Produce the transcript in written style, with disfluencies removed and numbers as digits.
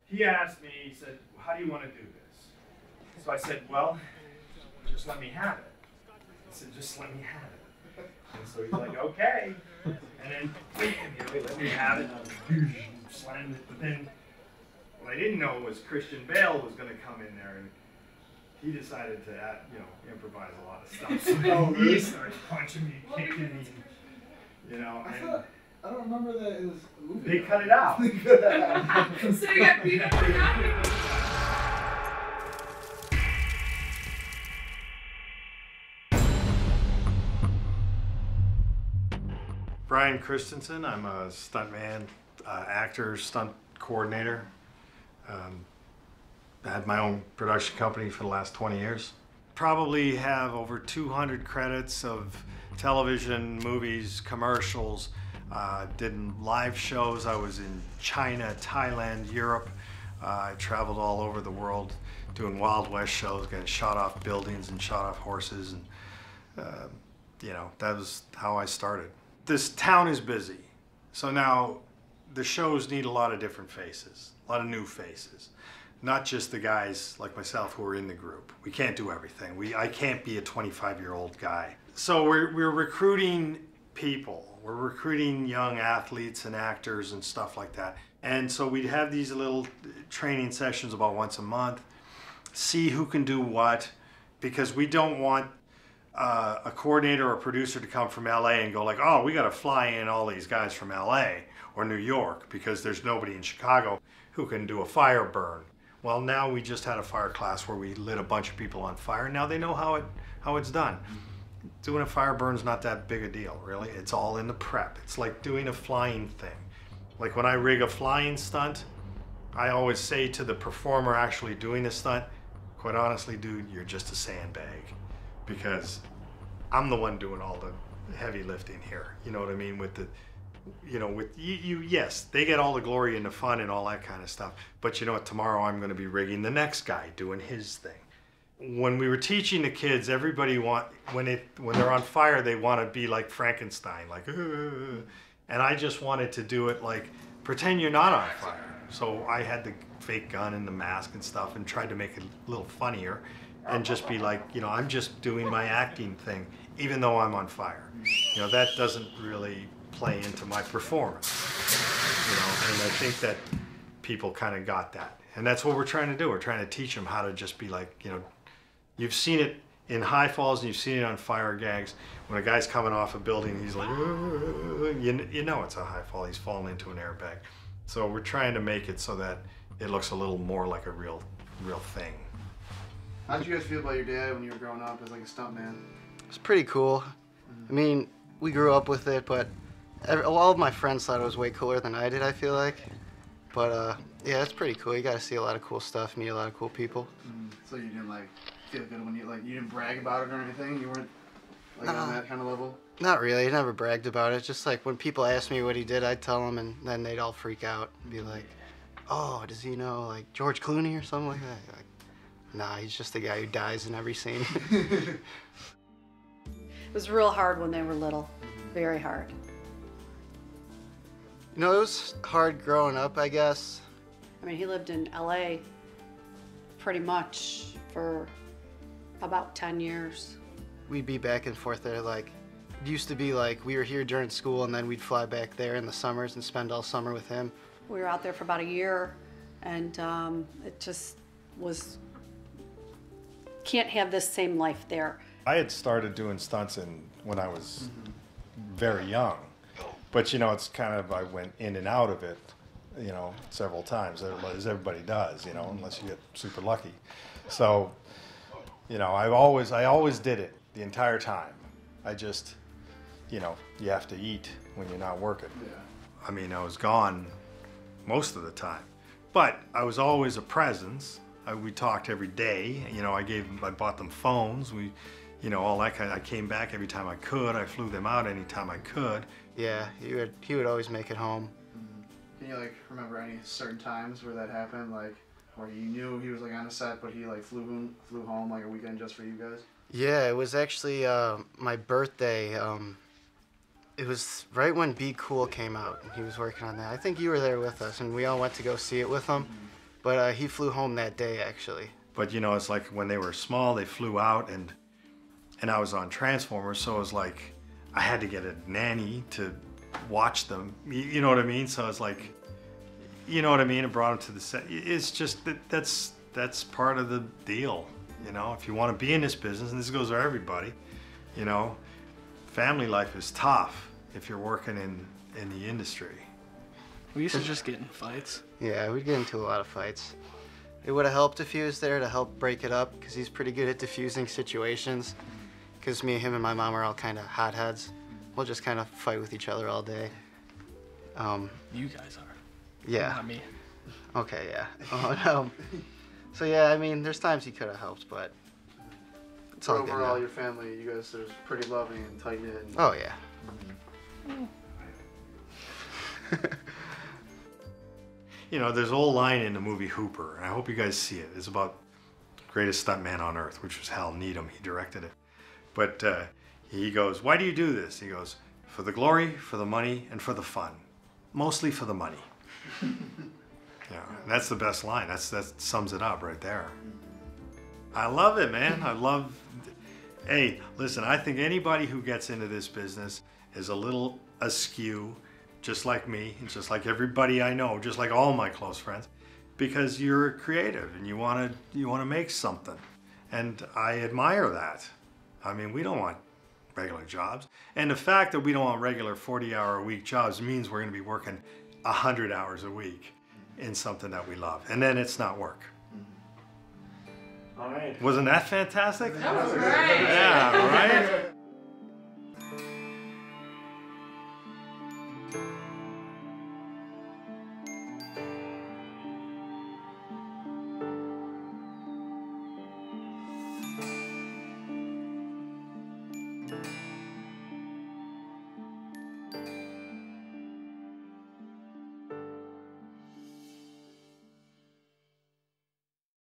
he asked me, he said, how do you want to do this? So I said, well, just let me have it. He said, just let me have it. And so he's like, okay. And then, he let me have it, and I slammed it. But then what I didn't know was Christian Bale was going to come in there, and he decided to, improvise a lot of stuff. So he started punching me, kicking me, and I don't remember that it was a movie. They cut it out. So you got beat up for nothing. Brian Christensen. I'm a stuntman, actor, stunt coordinator. I had my own production company for the last 20 years. Probably have over 200 credits of television, movies, commercials. Did live shows. I was in China, Thailand, Europe. I traveled all over the world doing Wild West shows, getting shot off buildings and shot off horses. And, that was how I started. This town is busy. So now the shows need a lot of different faces, a lot of new faces. Not just the guys like myself who are in the group. We can't do everything. I can't be a 25-year-old guy. So we're recruiting people. We're recruiting young athletes and actors and stuff like that. And so we'd have these little training sessions about once a month, see who can do what, because we don't want a coordinator or a producer to come from LA and go like, oh, we got to fly in all these guys from LA or New York because there's nobody in Chicago who can do a fire burn. Well, now we just had a fire class where we lit a bunch of people on fire. Now they know how it's done. Doing a fire burn's not that big a deal, really. It's all in the prep. It's like doing a flying thing. Like when I rig a flying stunt, I always say to the performer actually doing the stunt, quite honestly, dude, you're just a sandbag. Because I'm the one doing all the heavy lifting here. You know what I mean? With the, yes, they get all the glory and the fun and all that kind of stuff. But you know what? Tomorrow I'm going to be rigging the next guy doing his thing. When we were teaching the kids, everybody when they're on fire, they want to be like Frankenstein, like, and I just wanted to do it like, pretend you're not on fire. So I had the fake gun and the mask and stuff and tried to make it a little funnier and just be like, I'm just doing my acting thing, even though I'm on fire. That doesn't really play into my performance, and I think that people kind of got that. And that's what we're trying to do. We're trying to teach them how to just be like, you've seen it in high falls and you've seen it on fire gags. When a guy's coming off a building, he's like, you know it's a high fall. He's falling into an airbag. So we're trying to make it so that it looks a little more like a real thing. How did you guys feel about your dad when you were growing up as like a stuntman? It's pretty cool. I mean, we grew up with it, but all of my friends thought it was way cooler than I did, I feel like. But yeah, it's pretty cool. You got to see a lot of cool stuff, meet a lot of cool people. So you didn't feel good when you didn't brag about it or anything? You weren't on that kind of level? Not really. I never bragged about it. Just like when people asked me what he did, I'd tell them, and then they'd all freak out and be like, oh, does he know like George Clooney or something like that? Like, nah, he's just the guy who dies in every scene. It was real hard when they were little. Very hard. It was hard growing up, I guess. I mean, he lived in LA pretty much for about 10 years. We'd be back and forth there. Like, it used to be like we were here during school and then we'd fly back there in the summers and spend all summer with him. We were out there for about a year, and it just was, can't have this same life there. I had started doing stunts when I was very young, but it's kind of, I went in and out of it, several times, as everybody does, unless you get super lucky. So, I always did it the entire time. I just, you have to eat when you're not working. Yeah. I mean, I was gone most of the time, but I was always a presence. We talked every day. I bought them phones. All that kind of, I came back every time I could. I flew them out anytime I could. Yeah, he would always make it home. Can you remember any certain times where that happened, where you knew he was on a set, but he flew home a weekend just for you guys? Yeah, it was actually my birthday. It was right when Be Cool came out, and he was working on that. I think you were there with us, and we all went to go see it with him. But he flew home that day, actually. But you know, it's like when they were small, they flew out, and I was on Transformers, so it was like I had to get a nanny to watch them. You know what I mean? So it's like, you know what I mean? I brought them to the set. It's just that's part of the deal. You know, if you want to be in this business, and this goes for everybody, you know, family life is tough if you're working in the industry. We used to just get in fights. Yeah, we'd get into a lot of fights. It would have helped if he was there to help break it up, because he's pretty good at diffusing situations. Because me, him, and my mom are all kind of hotheads. We'll just kind of fight with each other all day. You guys are. Yeah. Not me. Okay, yeah. So yeah, I mean, there's times he could have helped, but it's all good Overall, now. your family, you guys are pretty loving and tight-knit. And Oh yeah. You know, there's a whole line in the movie Hooper, and I hope you guys see it. It's about the greatest stuntman on earth, which was Hal Needham. He directed it. But he goes, "Why do you do this?" He goes, "For the glory, for the money, and for the fun. Mostly for the money." Yeah, that's the best line. That sums it up right there. I love it, man. Hey, listen, I think anybody who gets into this business is a little askew, just like me, and just like everybody I know, just like all my close friends, because you're creative and you want to make something. And I admire that. I mean, we don't want regular jobs. And the fact that we don't want regular 40-hour-a-week jobs means we're going to be working 100 hours a week in something that we love. And then it's not work. all right. Wasn't that fantastic? That was great. Yeah, right?